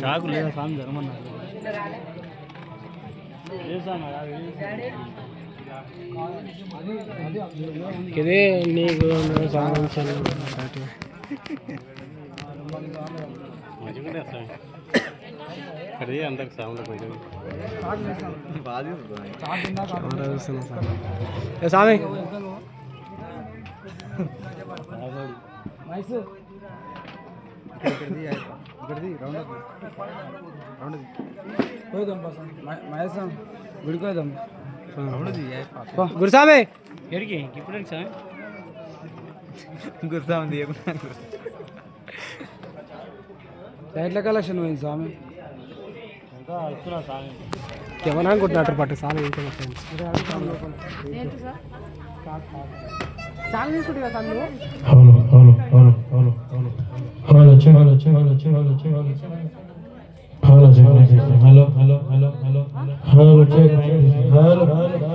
షాకు లేదా స్వామి జరమన్నారు ఇదే నీకు సంబంధించిన అందరికి సాంగ్ స్వామి గుడికోదాం గురుస్వామి ఎడికి ఇప్పుడు స్వామి గురుస్వామి లైట్ల కలెక్షన్ పోయింది స్వామి ఏమన్నా అనుకుంటున్నట్టు పట్టు స్వామి హలో